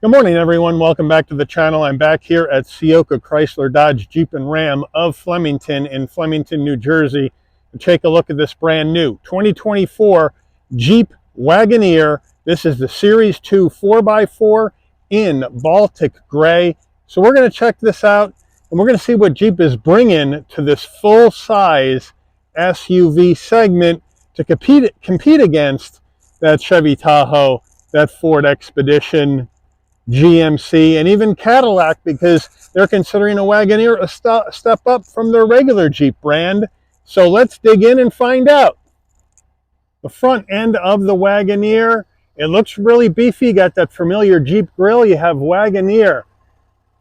Good morning, everyone. Welcome back to the channel. I'm back here at Ciocca Chrysler Dodge Jeep and Ram of Flemington in Flemington, New Jersey. And take a look at this brand new 2024 Jeep Wagoneer. This is the Series 2 4x4 in Baltic Gray. So we're going to check this out, and we're going to see what Jeep is bringing to this full-size SUV segment to compete against that Chevy Tahoe, that Ford Expedition, GMC, and even Cadillac, because they're considering a Wagoneer a step up from their regular Jeep brand. So let's dig in and find out. The front end of the Wagoneer, it looks really beefy. Got that familiar Jeep grille. You have Wagoneer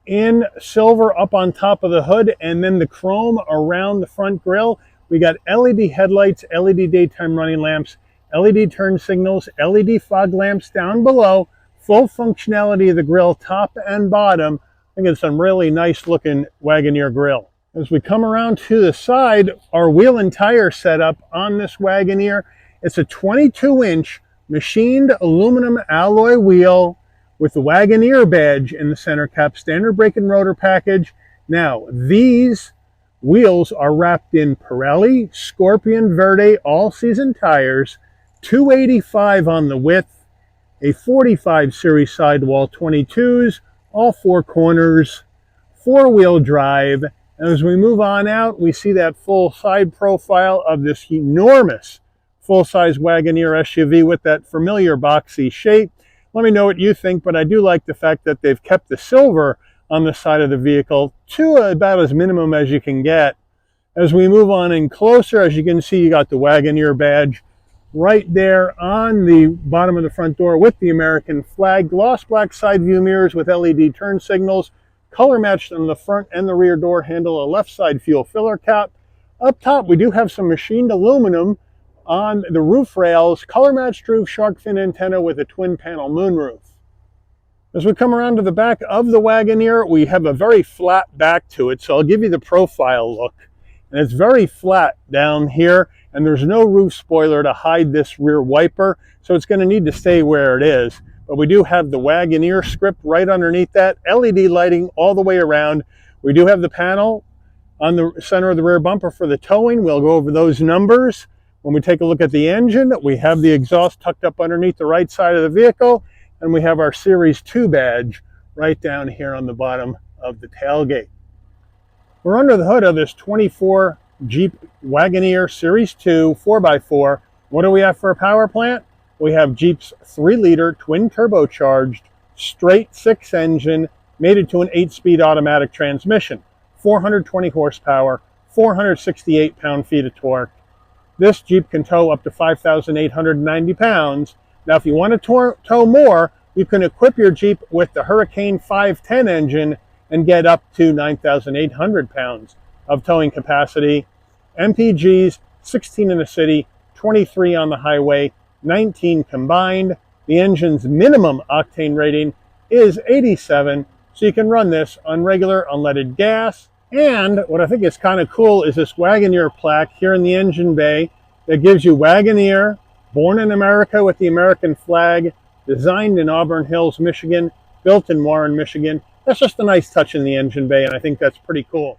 in silver up on top of the hood, and then the chrome around the front grille. We got LED headlights, LED daytime running lamps, LED turn signals, LED fog lamps down below. Full functionality of the grille, top and bottom. I think it's some really nice looking Wagoneer grille. As we come around to the side, our wheel and tire setup on this Wagoneer, it's a 22-inch machined aluminum alloy wheel with the Wagoneer badge in the center cap, standard brake and rotor package. Now, these wheels are wrapped in Pirelli Scorpion Verde all-season tires, 285 on the width, a 45 series sidewall 22s, all four corners, four-wheel drive. And as we move on out, we see that full side profile of this enormous full-size Wagoneer SUV with that familiar boxy shape. Let me know what you think, but I do like the fact that they've kept the silver on the side of the vehicle to about as minimum as you can get. As we move on in closer, as you can see, you got the Wagoneer badge right there on the bottom of the front door with the American flag, gloss black side view mirrors with LED turn signals, color matched on the front and the rear door handle, a left side fuel filler cap. Up top, we do have some machined aluminum on the roof rails, color matched roof, shark fin antenna with a twin panel moonroof. As we come around to the back of the Wagoneer, we have a very flat back to it, so I'll give you the profile look. And it's very flat down here, and there's no roof spoiler to hide this rear wiper, so it's going to need to stay where it is. But we do have the Wagoneer script right underneath that, LED lighting all the way around. We do have the panel on the center of the rear bumper for the towing. We'll go over those numbers. When we take a look at the engine, we have the exhaust tucked up underneath the right side of the vehicle, and we have our Series 2 badge right down here on the bottom of the tailgate. We're under the hood of this 24 Jeep Wagoneer Series 2 4x4. What do we have for a power plant? We have Jeep's 3-liter twin turbocharged straight 6 engine mated to an 8-speed automatic transmission, 420 horsepower, 468 pound-feet of torque. This Jeep can tow up to 5,890 pounds. Now, if you want to tow more, you can equip your Jeep with the Hurricane 510 engine and get up to 9,800 pounds of towing capacity. MPGs, 16 in the city, 23 on the highway, 19 combined. The engine's minimum octane rating is 87, so you can run this on regular unleaded gas. And what I think is kind of cool is this Wagoneer plaque here in the engine bay that gives you Wagoneer, born in America with the American flag, designed in Auburn Hills, Michigan, built in Warren, Michigan. That's just a nice touch in the engine bay, and I think that's pretty cool.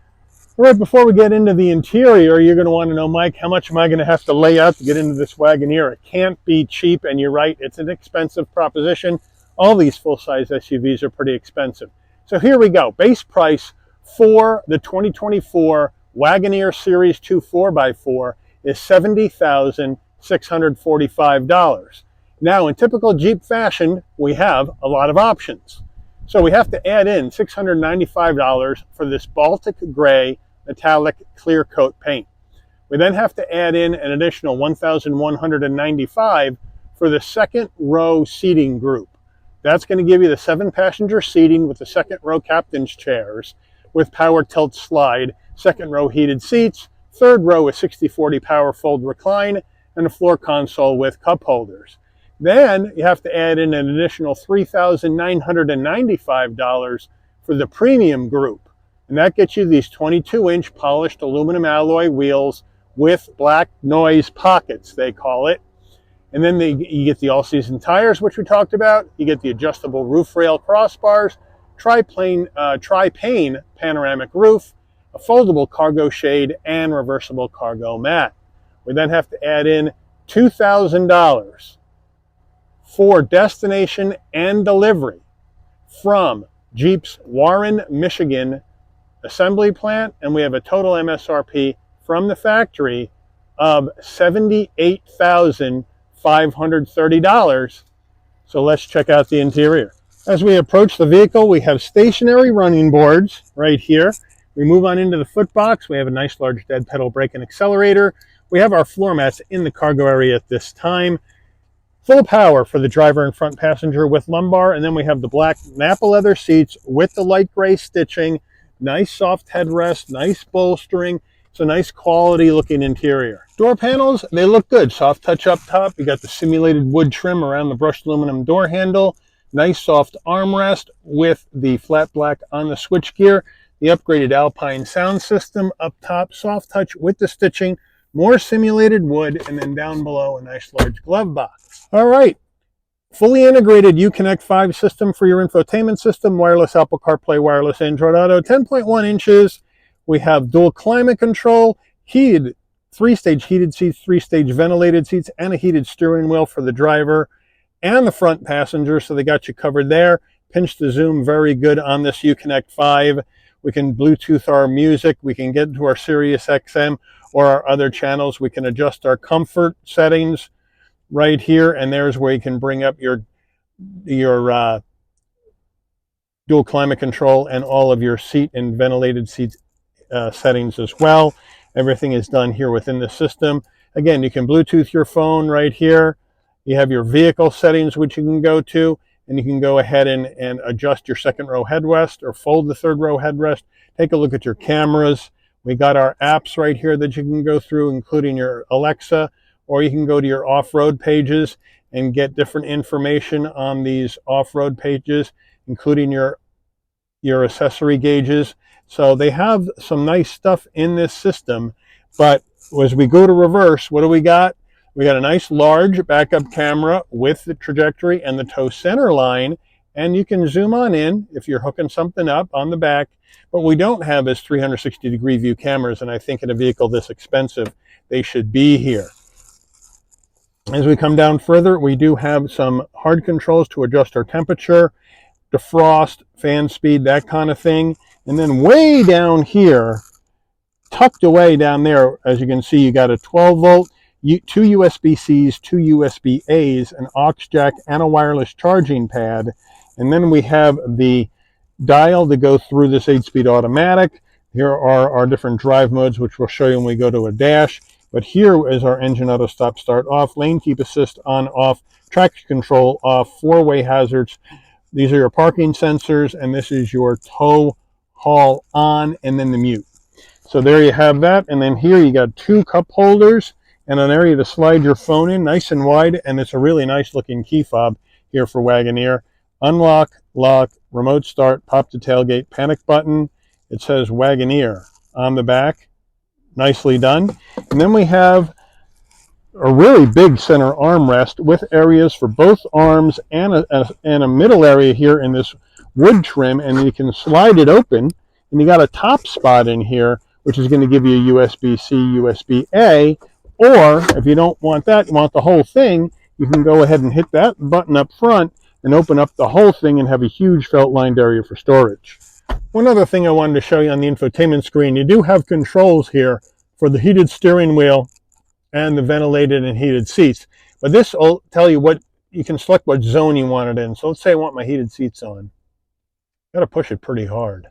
Right before we get into the interior, you're going to want to know, Mike, how much am I going to have to lay out to get into this Wagoneer? It can't be cheap, and you're right, it's an expensive proposition. All these full-size SUVs are pretty expensive. So here we go. Base price for the 2024 Wagoneer Series 2 4x4 is $70,645. Now, in typical Jeep fashion, we have a lot of options. So we have to add in $695 for this Baltic Gray metallic clear coat paint. We then have to add in an additional $1,195 for the second row seating group. That's going to give you the 7-passenger seating with the second row captain's chairs with power tilt slide, second row heated seats, third row with 60/40 power fold recline, and a floor console with cup holders. Then you have to add in an additional $3,995 for the premium group. And that gets you these 22-inch polished aluminum alloy wheels with black noise pockets, they call it. And then you get the all-season tires, which we talked about. You get the adjustable roof rail crossbars, tri-pane panoramic roof, a foldable cargo shade, and reversible cargo mat. We then have to add in $2,000 for destination and delivery from Jeep's Warren, Michigan assembly plant, and we have a total MSRP from the factory of $78,530. So let's check out the interior. As we approach the vehicle, we have stationary running boards right here. We move on into the foot box. We have a nice large dead pedal brake and accelerator. We have our floor mats in the cargo area at this time. Full power for the driver and front passenger with lumbar, and then we have the black Nappa leather seats with the light gray stitching. Nice soft headrest, nice bolstering. It's a nice quality looking interior. Door panels, they look good. Soft touch up top. You got the simulated wood trim around the brushed aluminum door handle. Nice soft armrest with the flat black on the switchgear. The upgraded Alpine sound system up top. Soft touch with the stitching. More simulated wood, and then down below a nice large glove box. All right. Fully integrated Uconnect 5 system for your infotainment system, wireless Apple CarPlay, wireless Android Auto, 10.1 inches. We have dual climate control, heated, 3-stage heated seats, 3-stage ventilated seats, and a heated steering wheel for the driver and the front passenger, so they got you covered there. Pinch to zoom, very good on this Uconnect 5. We can Bluetooth our music. We can get to our Sirius XM or our other channels. We can adjust our comfort settings right here, and there's where you can bring up your dual climate control and all of your seat and ventilated seats settings as well. Everything is done here within the system. Again, you can Bluetooth your phone right here. You have your vehicle settings, which you can go to, and you can go ahead and adjust your second row headrest or fold the third row headrest. Take a look at your cameras. We got our apps right here that you can go through, including your Alexa, or you can go to your off-road pages and get different information on these off-road pages, including your accessory gauges. So they have some nice stuff in this system, but as we go to reverse, what do we got? We got a nice large backup camera with the trajectory and the tow center line, and you can zoom on in if you're hooking something up on the back. What we don't have is 360-degree view cameras, and I think in a vehicle this expensive, they should be here. As we come down further, we do have some hard controls to adjust our temperature, defrost, fan speed, that kind of thing. And then way down here, tucked away down there, as you can see, you got a 12-volt, 2 USB-Cs, 2 USB-As, an aux jack, and a wireless charging pad. And then we have the dial to go through this 8-speed automatic. Here are our different drive modes, which we'll show you when we go to a dash. But here is our engine auto stop start off, lane keep assist on off, traction control off, 4-way hazards. These are your parking sensors, and this is your tow haul on, and then the mute. So there you have that. And then here you got 2 cup holders and an area to slide your phone in, nice and wide. And it's a really nice looking key fob here for Wagoneer. Unlock, lock, remote start, pop the tailgate, panic button. It says Wagoneer on the back. Nicely done. And then we have a really big center armrest with areas for both arms and a middle area here in this wood trim, and you can slide it open, and you got a top spot in here, which is going to give you a USB-C, USB-A, or if you don't want that, you want the whole thing, you can go ahead and hit that button up front and open up the whole thing and have a huge felt-lined area for storage. One other thing I wanted to show you on the infotainment screen, you do have controls here for the heated steering wheel and the ventilated and heated seats. But this will tell you what, you can select what zone you want it in. So let's say I want my heated seats on. Got to push it pretty hard.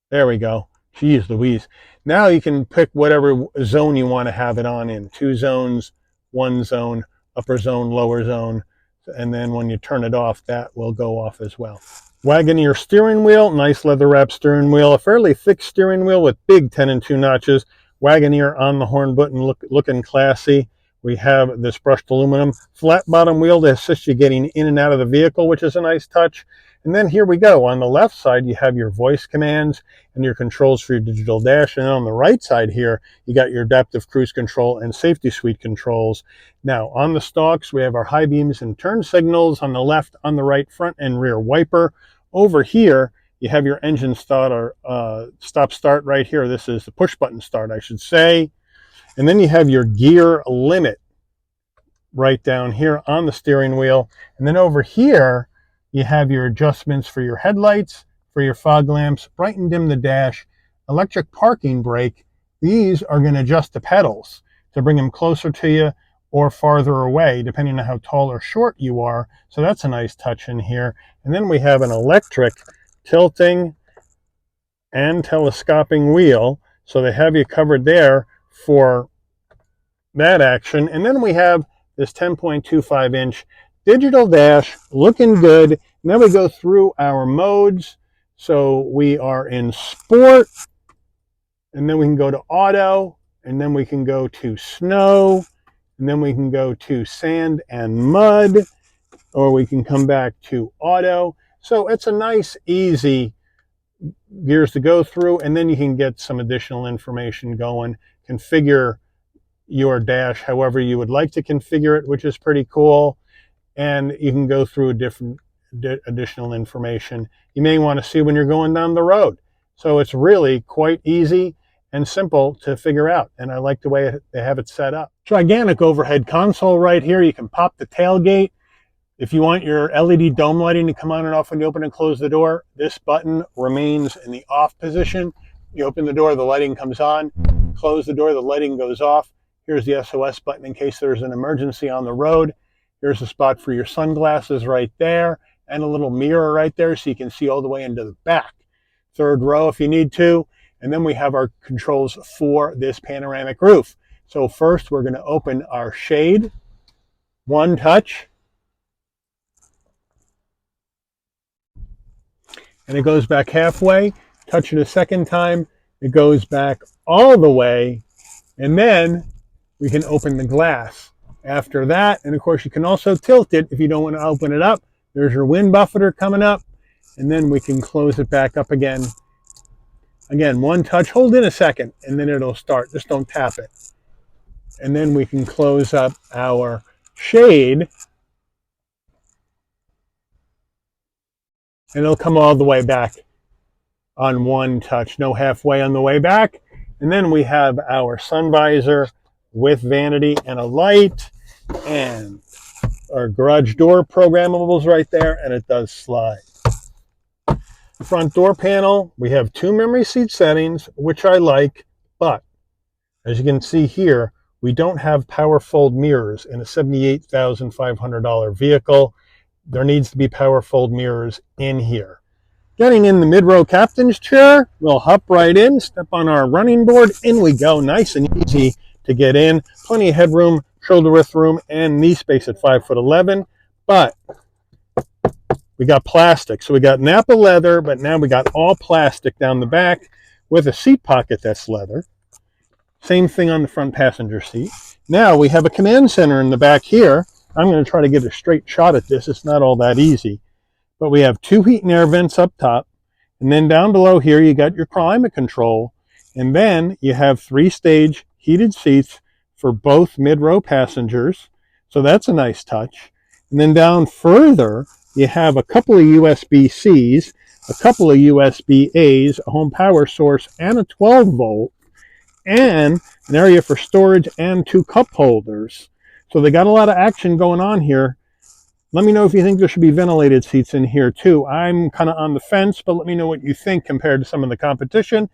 There we go. Jeez Louise. Now you can pick whatever zone you want to have it on in. 2 zones, 1 zone, upper zone, lower zone. And then when you turn it off, that will go off as well. Wagoneer steering wheel, nice leather wrap steering wheel, a fairly thick steering wheel with big 10 and 2 notches. Wagoneer on the horn button, looking classy. We have this brushed aluminum flat bottom wheel to assist you getting in and out of the vehicle, which is a nice touch. And then here we go. On the left side, you have your voice commands and your controls for your digital dash. And on the right side here, you got your adaptive cruise control and safety suite controls. Now, on the stalks, we have our high beams and turn signals on the left, on the right, front and rear wiper. Over here, you have your engine start or stop-start right here. This is the push-button start, I should say. And then you have your gear limit right down here on the steering wheel. And then over here, you have your adjustments for your headlights, for your fog lamps, bright and dim the dash, electric parking brake. These are going to adjust the pedals to bring them closer to you or farther away, depending on how tall or short you are. So that's a nice touch in here. And then we have an electric tilting and telescoping wheel. So they have you covered there for that action. And then we have this 10.25 inch digital dash looking good. And then we go through our modes. So we are in sport, and then we can go to auto, and then we can go to snow, and then we can go to sand and mud, or we can come back to auto. So it's a nice, easy gears to go through, and then you can get some additional information going, configure your dash however you would like to configure it, which is pretty cool. And you can go through different additional information you may want to see when you're going down the road. So it's really quite easy and simple to figure out, and I like the way they have it set up. Gigantic overhead console right here. You can pop the tailgate. If you want your LED dome lighting to come on and off when you open and close the door, this button remains in the off position. You open the door, the lighting comes on. Close the door, the lighting goes off. Here's the SOS button in case there's an emergency on the road. Here's a spot for your sunglasses right there, and a little mirror right there so you can see all the way into the back. Third row if you need to. And then we have our controls for this panoramic roof. So first we're going to open our shade. One touch. And it goes back halfway. Touch it a second time. It goes back all the way. And then we can open the glass after that. And of course you can also tilt it if you don't want to open it up. There's your wind buffeter coming up. And then we can close it back up again. Again, one touch, hold in a second, and then it'll start. Just don't tap it. And then we can close up our shade. And it'll come all the way back on one touch. No halfway on the way back. And then we have our sun visor with vanity and a light. And our garage door programmables right there, and it does slide. Front door panel, we have 2 memory seat settings, which I like, but as you can see here, we don't have power fold mirrors in a $78,500 vehicle. There needs to be power fold mirrors in here. Getting in the mid-row captain's chair, we'll hop right in, step on our running board, in we go, nice and easy to get in. Plenty of headroom, shoulder width room, and knee space at 5'11", but we got plastic. So we got Napa leather, but now we got all plastic down the back with a seat pocket that's leather. Same thing on the front passenger seat. Now we have a command center in the back here. I'm going to try to get a straight shot at this. It's not all that easy. But we have 2 heat and air vents up top. And then down below here, you got your climate control. And then you have 3-stage heated seats for both mid-row passengers. So that's a nice touch. And then down further, you have a couple of USB-Cs, a couple of USB-As, a home power source, and a 12-volt, and an area for storage and 2 cup holders. So they got a lot of action going on here. Let me know if you think there should be ventilated seats in here too. I'm kind of on the fence, but let me know what you think compared to some of the competition.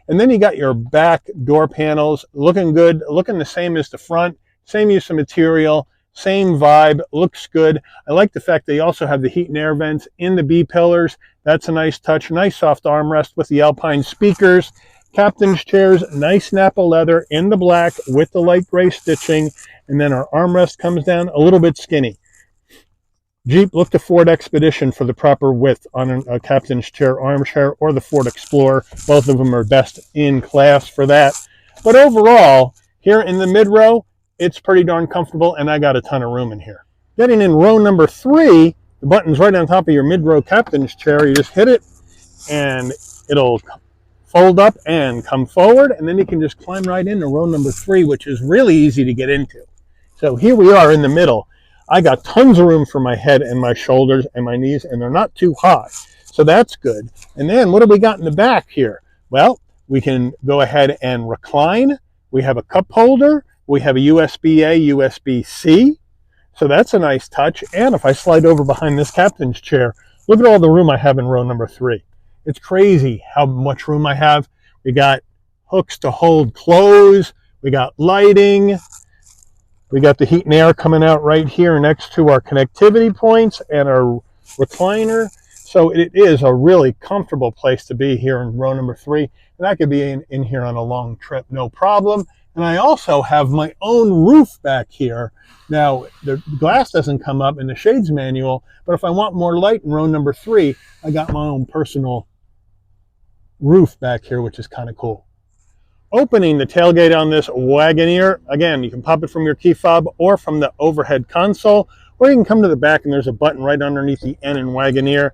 And then you got your back door panels looking good, looking the same as the front, same use of material, same vibe, looks good. I like the fact they also have the heat and air vents in the B-pillars. That's a nice touch. Nice soft armrest with the Alpine speakers. Captain's chairs, nice Napa leather in the black with the light gray stitching. And then our armrest comes down a little bit skinny. Jeep, look to Ford Expedition for the proper width on a captain's chair, armchair, or the Ford Explorer. Both of them are best in class for that. But overall, here in the mid-row, it's pretty darn comfortable, and I got a ton of room in here. Getting in row number 3, The button's right on top of your mid-row captain's chair. You just hit it, and it'll fold up and come forward, and then you can just climb right into row number 3, which is really easy to get into. So here we are in the middle. I got tons of room for my head and my shoulders and my knees, and they're not too high. So that's good. And then what do we got in the back here? Well, we can go ahead and recline. We have a cup holder. We have a USB-A, USB-C. So that's a nice touch. And if I slide over behind this captain's chair, look at all the room I have in row number 3. It's crazy how much room I have. We got hooks to hold clothes. We got lighting. We got the heat and air coming out right here next to our connectivity points and our recliner. So it is a really comfortable place to be here in row number 3. And I could be in here on a long trip, no problem. And I also have my own roof back here. Now, the glass doesn't come up in the shades manual, but if I want more light in row number 3, I got my own personal roof back here, which is kind of cool. Opening the tailgate on this Wagoneer, again, you can pop it from your key fob or from the overhead console, or you can come to the back and there's a button right underneath the N in Wagoneer.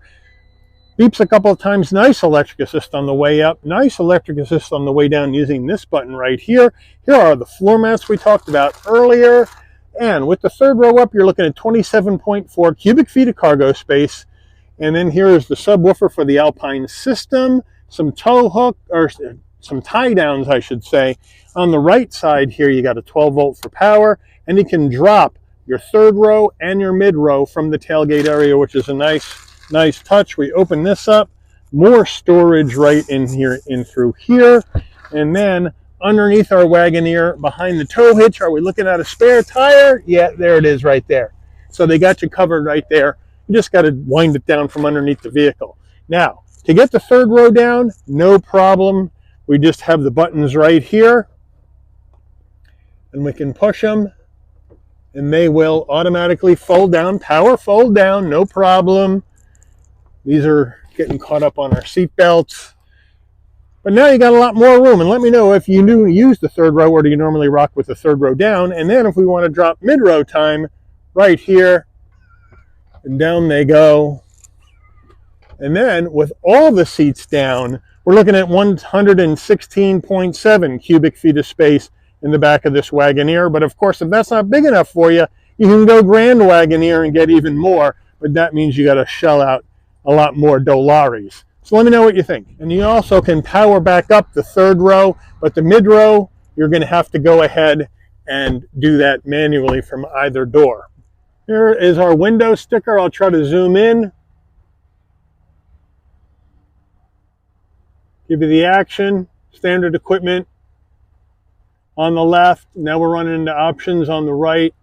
Beeps a couple of times. Nice electric assist on the way up, nice electric assist on the way down using this button right here. Here are the floor mats we talked about earlier. And with the third row up, you're looking at 27.4 cubic feet of cargo space. And then here is the subwoofer for the Alpine system, some tow hook, or some tie downs, I should say. On the right side here, you got a 12 volt for power, and you can drop your third row and your mid row from the tailgate area, which is a nice touch. We open this up, more storage right in here, in through here. And then underneath our Wagoneer, behind the tow hitch, are we looking at a spare tire? Yeah, there it is right there. So they got you covered right there. You just got to wind it down from underneath the vehicle. Now, to get the third row down, no problem. We just have the buttons right here, and we can push them, and they will automatically fold down, power fold down, no problem. These are getting caught up on our seat belts. But now you got a lot more room, and let me know if you do use the third row, or do you normally rock with the third row down. And then if we want to drop mid-row time, right here, and down they go. And then with all the seats down, we're looking at 116.7 cubic feet of space in the back of this Wagoneer. But of course, if that's not big enough for you, you can go Grand Wagoneer and get even more. But that means you got to shell out a lot more dollars. So let me know what you think. And you also can power back up the third row, but the mid row, you're going to have to go ahead and do that manually from either door. Here is our window sticker. I'll try to zoom in. Give you the action, standard equipment on the left. Now we're running into options on the right.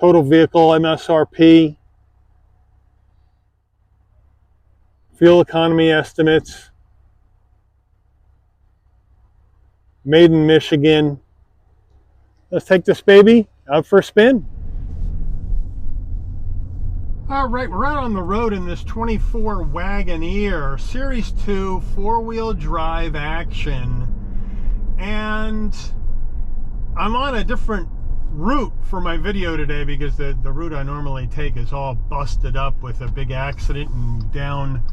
Total vehicle MSRP. Fuel economy estimates. Made in Michigan. Let's take this baby out for a spin. All right, we're out on the road in this 24 Wagoneer, Series 2, four-wheel drive action. And I'm on a different route for my video today because the route I normally take is all busted up with a big accident and down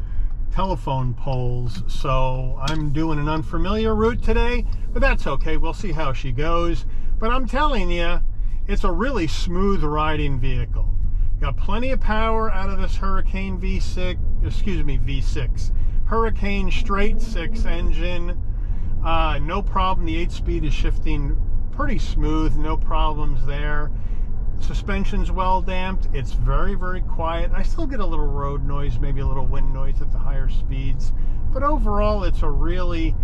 telephone poles. So I'm doing an unfamiliar route today, but that's okay. We'll see how she goes. But I'm telling you, it's a really smooth riding vehicle. Got plenty of power out of this Hurricane V6, Hurricane straight 6 engine. No problem. The 8-speed is shifting pretty smooth. No problems there. Suspension's well damped. It's very, very quiet. I still get a little road noise, maybe a little wind noise at the higher speeds. But overall, it's a really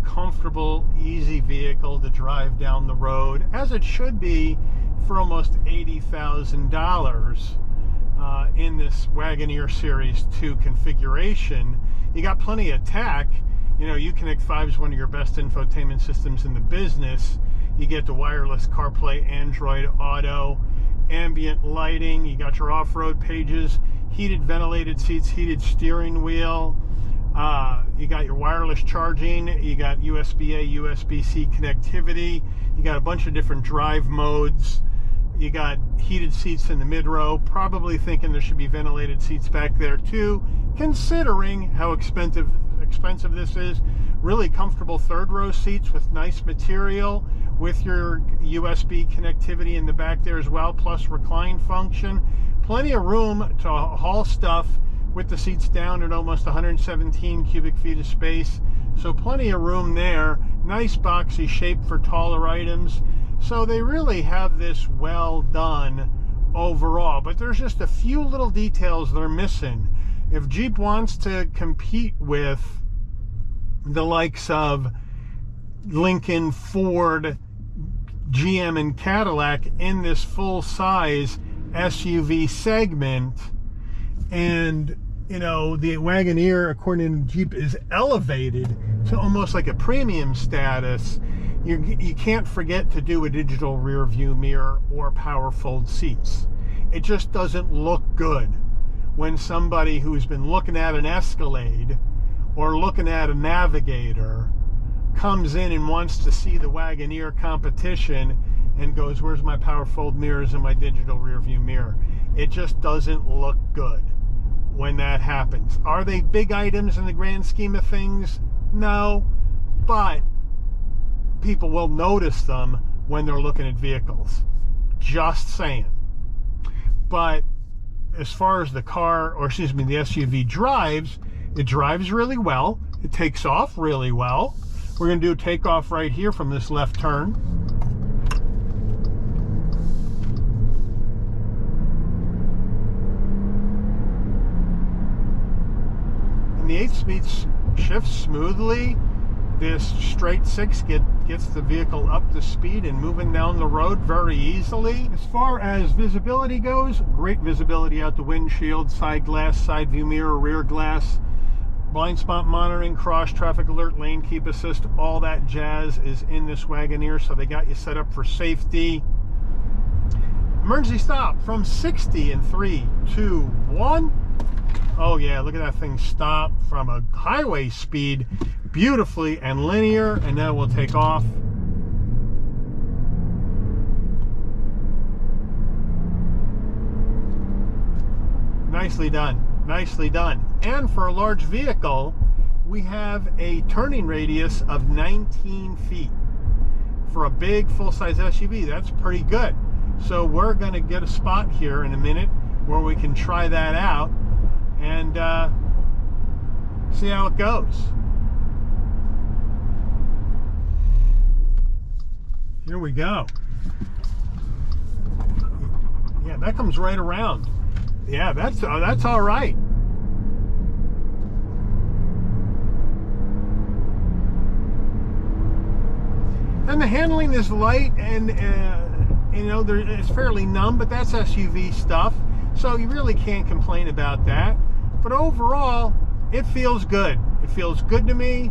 comfortable, easy vehicle to drive down the road, as it should be for almost $80,000 in this Wagoneer Series 2 configuration. You got plenty of tech. You know, Uconnect 5 is one of your best infotainment systems in the business. You get the wireless CarPlay, Android Auto, ambient lighting. You got your off-road pages, heated ventilated seats, heated steering wheel. You got your wireless charging. You got USB-A, USB-C connectivity. You got a bunch of different drive modes. You got heated seats in the mid row, probably thinking there should be ventilated seats back there too, considering how expensive this is. Really comfortable third row seats with nice material, with your USB connectivity in the back there as well, plus recline function. Plenty of room to haul stuff with the seats down at almost 117 cubic feet of space. So plenty of room there. Nice boxy shape for taller items. So they really have this well done overall, but there's just a few little details they're missing. If Jeep wants to compete with the likes of Lincoln, Ford, GM, and Cadillac in this full-size SUV segment, and you know, the Wagoneer, according to Jeep, is elevated to almost like a premium status, you can't forget to do a digital rear view mirror or power fold seats. It just doesn't look good when somebody who's been looking at an Escalade or looking at a Navigator comes in and wants to see the Wagoneer competition and goes, where's my power fold mirrors and my digital rear view mirror? It just doesn't look good when that happens. Are they big items in the grand scheme of things? No, but people will notice them when they're looking at vehicles. Just saying. But as far as the car, or excuse me, the SUV drives, it drives really well. It takes off really well. We're going to do a takeoff right here from this left turn. And the 8-speed shifts smoothly. This straight 6 gets the vehicle up to speed and moving down the road very easily. As far as visibility goes, great visibility out the windshield, side glass, side view mirror, rear glass, blind spot monitoring, cross traffic alert, lane keep assist, all that jazz is in this Wagoneer, so they got you set up for safety. Emergency stop from 60 in 3, 2, 1. Oh yeah, look at that thing stop from a highway speed beautifully and linear, and now we'll take off. Nicely done, nicely done. And for a large vehicle, we have a turning radius of 19 feet. For a big full-size SUV, that's pretty good. So we're going to get a spot here in a minute where we can try that out and see how it goes. Here we go. Yeah, that comes right around. Yeah, that's all right. And the handling is light, and you know, it's fairly numb, but that's SUV stuff, so you really can't complain about that. But overall, it feels good. It feels good to me,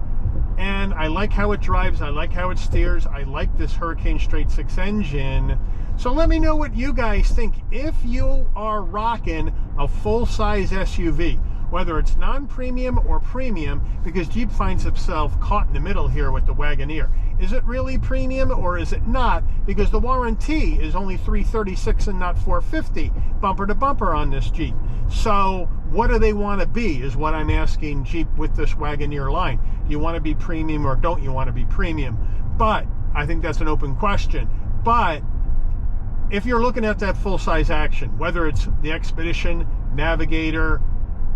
and I like how it drives. I like how it steers. I like this Hurricane Straight 6 engine. So let me know what you guys think. If you are rocking a full-size SUV, whether it's non-premium or premium, because Jeep finds itself caught in the middle here with the Wagoneer. Is it really premium or is it not? Because the warranty is only $336 and not $450 bumper to bumper on this Jeep. So what do they want to be is what I'm asking Jeep with this Wagoneer line. Do you want to be premium or don't you want to be premium? But I think that's an open question. But if you're looking at that full-size action, whether it's the Expedition, Navigator,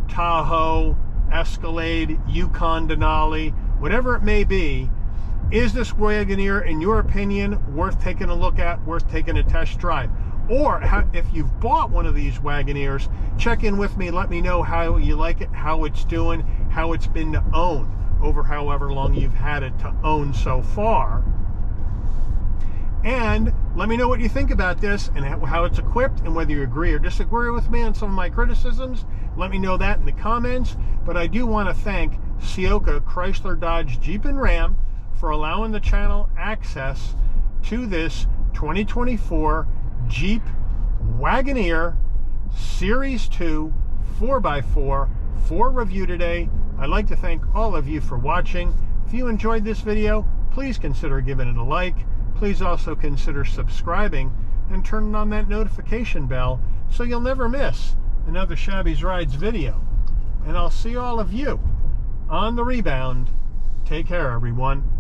Tahoe, Escalade, Yukon, Denali, whatever it may be, is this Wagoneer, in your opinion, worth taking a look at, worth taking a test drive? Or if you've bought one of these Wagoneers, check in with me, let me know how you like it, how it's doing, how it's been to own over however long you've had it to own so far. And let me know what you think about this and how it's equipped, and whether you agree or disagree with me on some of my criticisms. Let me know that in the comments. But I do want to thank Ciocca, Chrysler, Dodge, Jeep, and Ram for allowing the channel access to this 2024 Jeep Wagoneer Series 2 4x4 for review today. I'd like to thank all of you for watching. If you enjoyed this video, please consider giving it a like. Please also consider subscribing and turning on that notification bell so you'll never miss another Shabby's Rides video. And I'll see all of you on the rebound. Take care, everyone.